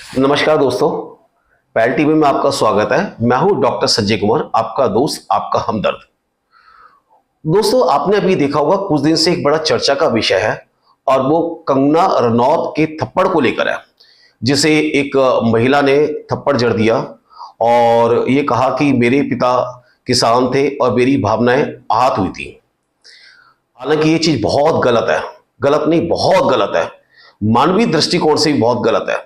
नमस्कार दोस्तों, पैल टीवी में आपका स्वागत है। मैं हूं डॉक्टर संजय कुमार, आपका दोस्त, आपका हमदर्द। दोस्तों, आपने अभी देखा होगा कुछ दिन से एक बड़ा चर्चा का विषय है और वो कंगना रनौत के थप्पड़ को लेकर है, जिसे एक महिला ने थप्पड़ जड़ दिया और ये कहा कि मेरे पिता किसान थे और मेरी भावनाएं आहत हुई थी। हालांकि ये चीज बहुत गलत है, गलत नहीं बहुत गलत है, मानवीय दृष्टिकोण से भी बहुत गलत है।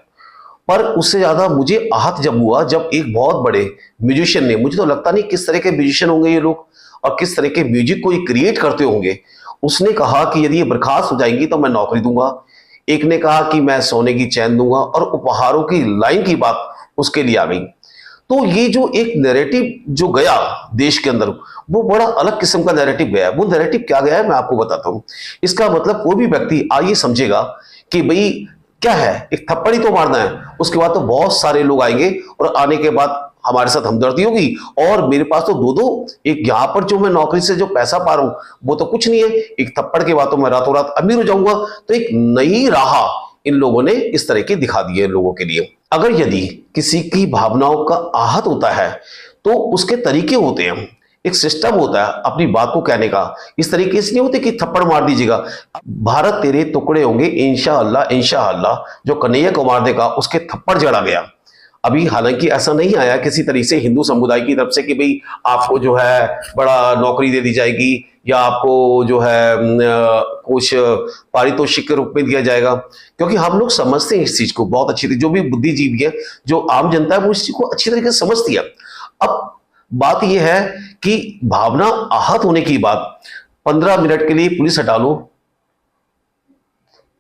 पर उससे ज्यादा मुझे आहत जब हुआ जब एक बहुत बड़े म्यूजिशियन ने, मुझे तो लगता नहीं किस तरह के म्यूजिशियन होंगे ये लोग और किस तरह के म्यूजिक को ये क्रिएट करते होंगे, उसने कहा कि यदि ये बर्खास्त हो जाएंगी तो मैं नौकरी दूंगा। एक ने कहा कि मैं सोने की चैन दूंगा और उपहारों की लाइन की बात उसके लिए आ गई। तो ये जो एक नैरेटिव जो गया देश के अंदर, वो बड़ा अलग किस्म का नैरेटिव गया। वो नैरेटिव क्या गया है मैं आपको बताता हूं। इसका मतलब कोई भी व्यक्ति आइए समझेगा कि भाई क्या है, एक थप्पड़ ही तो मारना है, उसके बाद तो बहुत सारे लोग आएंगे और आने के बाद हमारे साथ हमदर्दी होगी और मेरे पास तो दो दो, एक यहां पर जो मैं नौकरी से जो पैसा पा रहा हूं वो तो कुछ नहीं है, एक थप्पड़ के बाद तो मैं रातों रात अमीर हो जाऊंगा। तो एक नई राह इन लोगों ने इस तरह की दिखा दी है लोगों के लिए। अगर यदि किसी की भावनाओं का आहत होता है तो उसके तरीके होते हैं, एक सिस्टम होता है अपनी बात को कहने का। इस तरीके से नहीं होते कि थप्पड़ मार दीजिएगा, भारत तेरे टुकड़े होंगे इंशाअल्लाह इंशाअल्लाह, जो कन्हैया कुमार ने कहा उसके थप्पड़ जड़ा गया। अभी हालांकि ऐसा नहीं आया किसी तरीके से हिंदू समुदाय की तरफ से कि भाई आपको जो है बड़ा नौकरी दे दी जाएगी या आपको जो है कुछ पारितोषिक के रूप में दिया जाएगा, क्योंकि हम लोग समझते हैं इस चीज को बहुत अच्छी तरीके, जो भी बुद्धिजीवी है, जो आम जनता है, वो इस चीज को अच्छी तरीके से समझती है। अब बात यह है कि भावना आहत होने की बात 15 मिनट के लिए पुलिस हटा लो,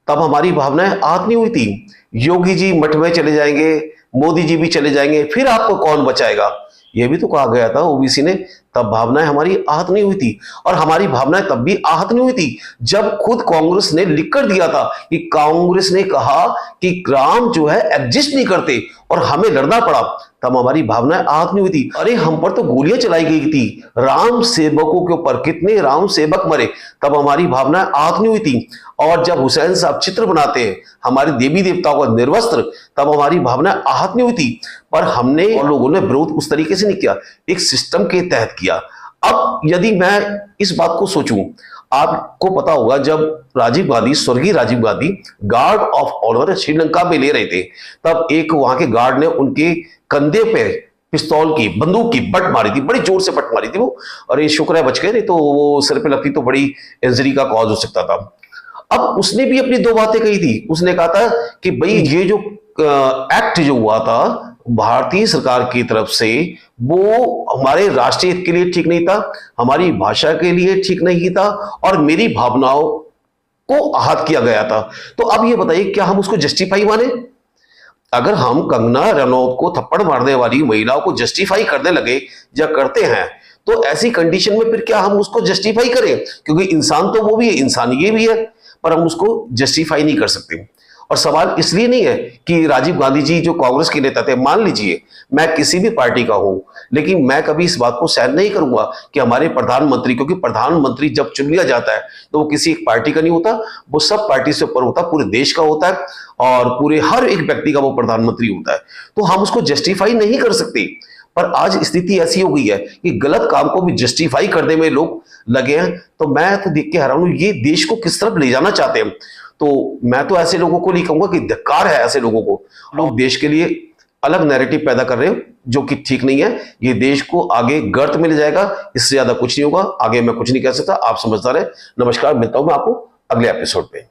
तब हमारी भावनाएं आहत नहीं हुई थी। योगी जी मठ में चले जाएंगे, मोदी जी भी चले जाएंगे, फिर आपको कौन बचाएगा, यह भी तो कहा गया था ओबीसी ने, तब भावनाएं हमारी आहत नहीं हुई थी। और हमारी भावनाएं तब भी आहत नहीं हुई थी जब खुद कांग्रेस ने लिख कर दिया था कि कांग्रेस ने कहा कि राम जो है एग्जिस्ट नहीं करते और हमें लड़ना पड़ा, तब हमारी भावनाएं आहत नहीं हुई थी। अरे हम पर तो गोलियां चलाई गई थी राम सेवकों के ऊपर, कितने राम सेवक मरे, तब हमारी भावनाएं आहत नहीं हुई थी। और जब हुसैन साहब चित्र बनाते हैं हमारे देवी देवताओं का निर्वस्त्र, तब हमारी भावनाएं आहत नहीं हुई थी। पर हमने और लोगों ने विरोध उस तरीके से नहीं किया, एक सिस्टम के तहत किया। अब यदि मैं इस बात को सोचूं, आपको पता होगा जब राजीव गांधी, स्वर्गीय Rajiv Gandhi guard of honour Sri Lanka में ले रहे थे, तब एक वहां के गार्ड ने उनके कंधे पे पिस्तौल की, बंदूक की बट मारी थी, बड़ी जोर से बट मारी थी वो, और ये शुक्र है बच गए, नहीं तो वो सिर पे लगती तो बड़ी इंजरी का कॉज हो सकता था। अब उसने भी अपनी दो बातें कही थी। उसने कहा था कि भाई ये जो एक्ट जो हुआ था भारतीय सरकार की तरफ से, वो हमारे राष्ट्रीय हित के लिए ठीक नहीं था, हमारी भाषा के लिए ठीक नहीं था और मेरी भावनाओं को आहत किया गया था। तो अब ये बताइए क्या हम उसको जस्टिफाई माने? अगर हम कंगना रनौत को थप्पड़ मारने वाली महिलाओं को जस्टिफाई करने लगे या करते हैं, तो ऐसी कंडीशन में फिर क्या हम उसको जस्टिफाई करें? क्योंकि इंसान तो वो भी है, इंसान ये भी है, पर हम उसको जस्टिफाई नहीं कर सकते। और सवाल इसलिए नहीं है कि राजीव गांधी जी जो कांग्रेस के नेता थे, मान लीजिए मैं किसी भी पार्टी का हूं, लेकिन मैं कभी इस बात को सहन नहीं करूंगा कि हमारे प्रधानमंत्री, क्योंकि प्रधानमंत्री जब चुन लिया जाता है तो वो किसी एक पार्टी का नहीं होता, वो सब पार्टी से ऊपर होता, पूरे देश का होता है और पूरे हर एक व्यक्ति का वो प्रधानमंत्री होता है। तो हम उसको जस्टिफाई नहीं कर सकते। पर आज स्थिति ऐसी हो गई है कि गलत काम को भी जस्टिफाई करने में लोग लगे हैं। तो मैं तो देख के हैरान हूं, ये देश को किस तरफ ले जाना चाहते हैं। तो मैं तो ऐसे लोगों को नहीं कहूंगा कि धिक्कार है ऐसे लोगों को। लोग देश के लिए अलग नैरेटिव पैदा कर रहे हैं जो कि ठीक नहीं है। ये देश को आगे गर्त में ले जाएगा, इससे ज्यादा कुछ नहीं होगा। आगे मैं कुछ नहीं कह सकता, आप समझदार हैं। नमस्कार, मिलता हूं मैं आपको अगले एपिसोड पे।